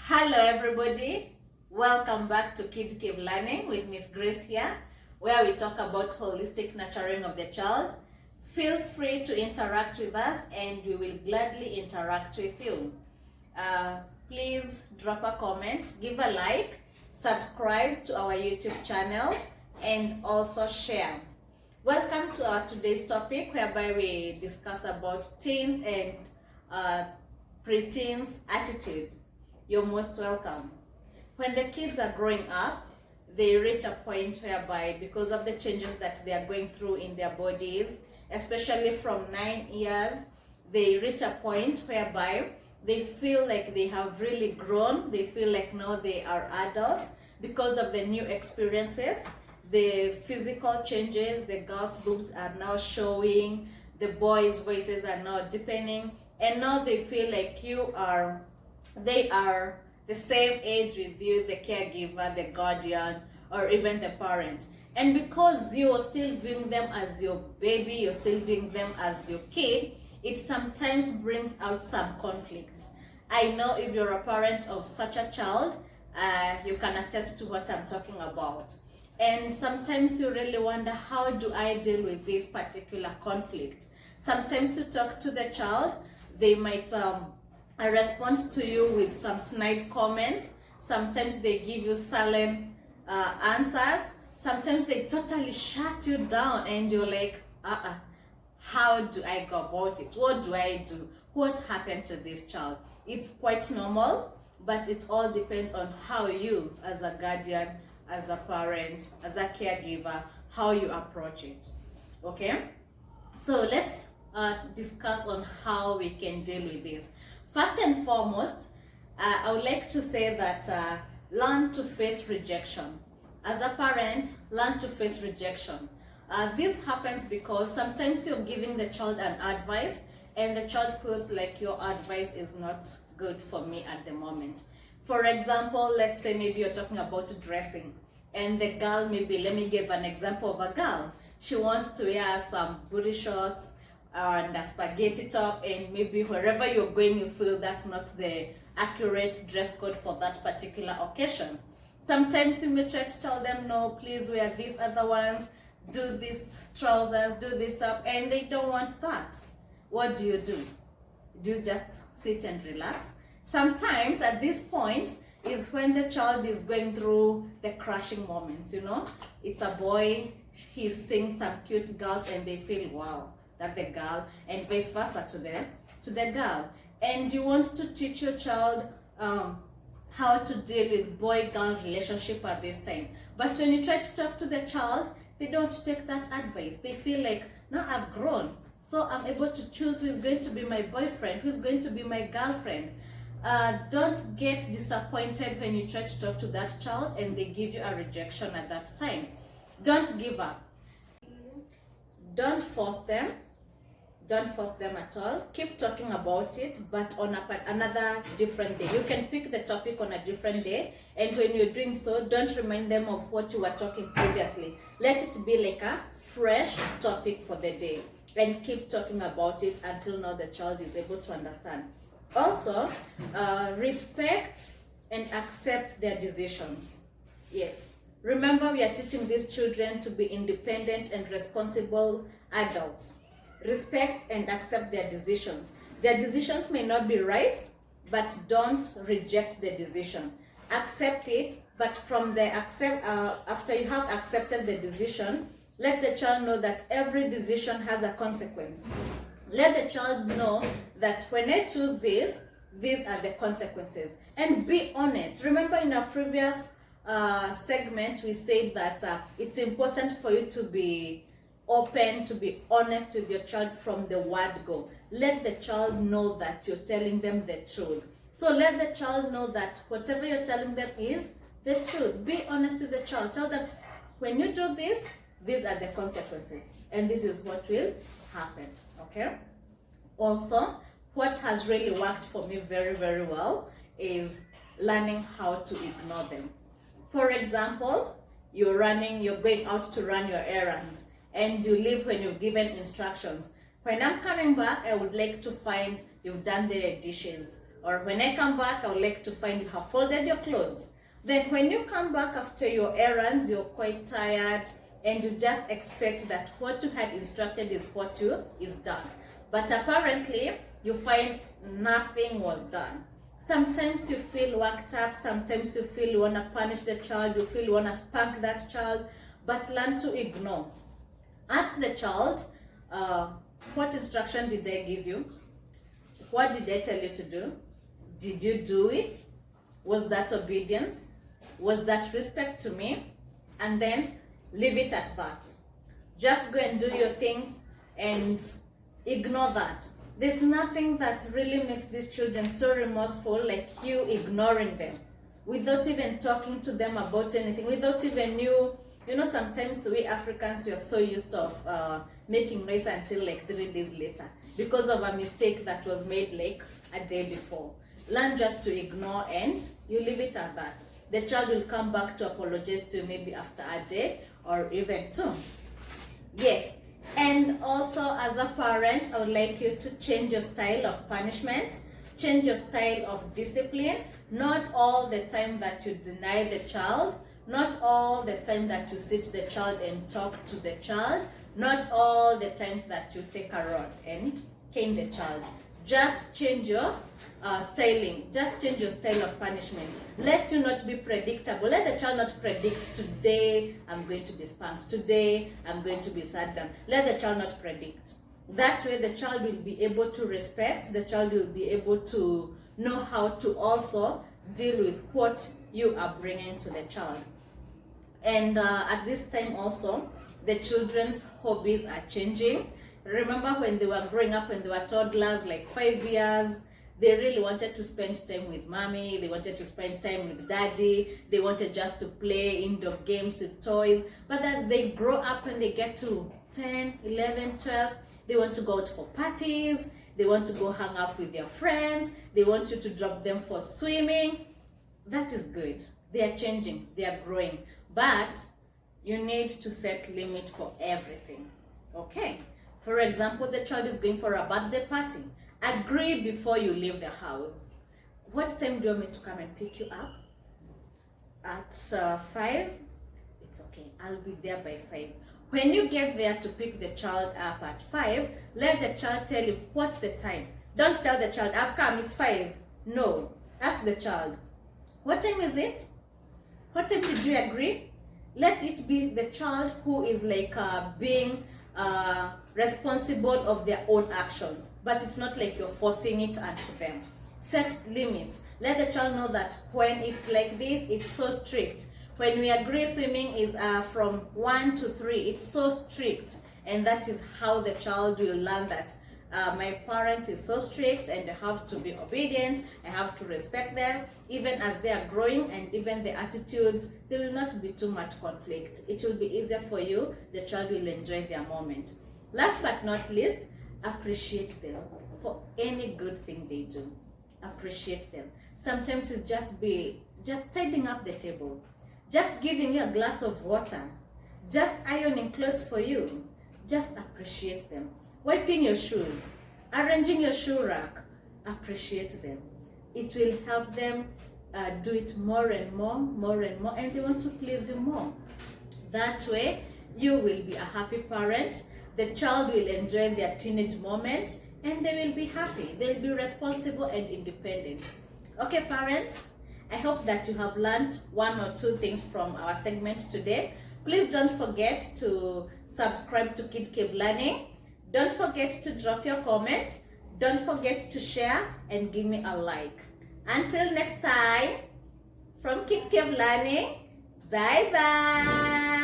Hello everybody, welcome back to Kid Cave Learning with Miss Grace here, where we talk about holistic nurturing of the child. Feel free to interact with us and we will gladly interact with you. Please drop a comment, give a like, subscribe to our YouTube channel and also share. Welcome to our today's topic, whereby we discuss about teens and preteens attitude. You're most welcome. When the kids are growing up, they reach a point whereby, because of the changes that they are going through in their bodies, especially from 9 years, they reach a point whereby they feel like they have really grown. They feel like now they are adults because of the new experiences, the physical changes. The girls' boobs are now showing, the boys' voices are now deepening, and now they feel like they are the same age with you, the caregiver, the guardian, or even the parent. And because you're still viewing them as your baby, you're still viewing them as your kid, it sometimes brings out some conflicts. I know if you're a parent of such a child, you can attest to what I'm talking about. And sometimes you really wonder, how do I deal with this particular conflict? Sometimes you talk to the child, they might respond to you with some snide comments. Sometimes they give you sullen answers. Sometimes they totally shut you down and you're like, how do I go about it? What do I do? What happened to this child? It's quite normal, but it all depends on how you, as a guardian, as a parent, as a caregiver, how you approach it. Okay? So let's discuss on how we can deal with this. First and foremost, I would like to say that learn to face rejection. As a parent, learn to face rejection. This happens because sometimes you're giving the child an advice and the child feels like your advice is not good for me at the moment. For example, let's say maybe you're talking about dressing and the girl, maybe, let me give an example of a girl. She wants to wear some booty shorts and a spaghetti top, and maybe wherever you're going you feel that's not the accurate dress code for that particular occasion. Sometimes you may try to tell them, no, please wear these other ones, do these trousers, do this top, and they don't want that. What do? Do you just sit and relax? Sometimes at this point is when the child is going through the crushing moments, you know. It's a boy, he's seeing some cute girls and they feel, wow, that the girl, and vice versa to the girl. And you want to teach your child how to deal with boy-girl relationship at this time. But when you try to talk to the child, they don't take that advice. They feel like, now I've grown, so I'm able to choose who's going to be my boyfriend, who's going to be my girlfriend. Don't get disappointed when you try to talk to that child and they give you a rejection at that time. Don't give up. Don't force them. Don't force them at all. Keep talking about it, but on another different day. You can pick the topic on a different day, and when you're doing so, don't remind them of what you were talking previously. Let it be like a fresh topic for the day, and keep talking about it until now the child is able to understand. Also, respect and accept their decisions. Yes. Remember, we are teaching these children to be independent and responsible adults. Respect and accept their decisions. Their decisions may not be right, but don't reject the decision. Accept it, but after you have accepted the decision, let the child know that every decision has a consequence. Let the child know that when I choose this, these are the consequences. And be honest. Remember, in our previous segment, we said that it's important for you to be open, to be honest with your child from the word go. Let the child know that you're telling them the truth. So let the child know that whatever you're telling them is the truth. Be honest with the child. Tell them, when you do this, these are the consequences, and this is what will happen. Okay? Also, what has really worked for me very, very well is learning how to ignore them. For example, you're going out to run your errands, and you leave when you've given instructions. When I'm coming back, I would like to find you've done the dishes, or when I come back, I would like to find you have folded your clothes. Then when you come back after your errands, you're quite tired and you just expect that what you had instructed is what is done. But apparently, you find nothing was done. Sometimes you feel worked up, sometimes you feel you want to punish the child, you feel you want to spank that child, but learn to ignore. Ask the child, what instruction did I give you? What did I tell you to do? Did you do it? Was that obedience? Was that respect to me? And then leave it at that. Just go and do your things and ignore that. There's nothing that really makes these children so remorseful like you ignoring them without even talking to them about anything, without even you know, sometimes we Africans, we are so used to making noise until like 3 days later because of a mistake that was made like a day before. Learn just to ignore and you leave it at that. The child will come back to apologize to you maybe after a day or even two. Yes, and also as a parent, I would like you to change your style of punishment, change your style of discipline. Not all the time that you deny the child, not all the time that you sit the child and talk to the child, not all the times that you take a rod and cane the child. Just change your styling. Just change your style of punishment. Let you not be predictable. Let the child not predict, today I'm going to be spanked, today I'm going to be sat down. Let the child not predict. That way the child will be able to respect, the child will be able to know how to also deal with what you are bringing to the child. And at this time also, the children's hobbies are changing. Remember when they were growing up, when they were toddlers, like 5 years, they really wanted to spend time with mommy, they wanted to spend time with daddy, they wanted just to play indoor games with toys. But as they grow up and they get to 10, 11, 12, they want to go out for parties, they want to go hang out with their friends, they want you to drop them for swimming. That is good. They are changing, they are growing. But you need to set limit for everything. Okay? For example, the child is going for a birthday party. Agree before you leave the house. What time do you want me to come and pick you up? At 5? It's okay. I'll be there by 5. When you get there to pick the child up at 5, let the child tell you what's the time. Don't tell the child, I've come, it's 5. No. Ask the child, what time is it? What time did you agree? Let it be the child who is like being responsible of their own actions, but it's not like you're forcing it onto them. Set limits. Let the child know that when it's like this, it's so strict. When we agree swimming is from 1 to 3, it's so strict, and that is how the child will learn that my parent is so strict and I have to be obedient, I have to respect them. Even as they are growing and even the attitudes, there will not be too much conflict. It will be easier for you, the child will enjoy their moment. Last but not least, appreciate them for any good thing they do. Appreciate them. Sometimes it's just tidying up the table, just giving you a glass of water, just ironing clothes for you. Just appreciate them. Wiping your shoes, arranging your shoe rack, appreciate them. It will help them do it more and more, and they want to please you more. That way, you will be a happy parent, the child will enjoy their teenage moments, and they will be happy. They will be responsible and independent. Okay, parents, I hope that you have learned 1 or 2 things from our segment today. Please don't forget to subscribe to Kid Cave Learning. Don't forget to drop your comment. Don't forget to share and give me a like. Until next time, from Kid Cave Learning, bye-bye.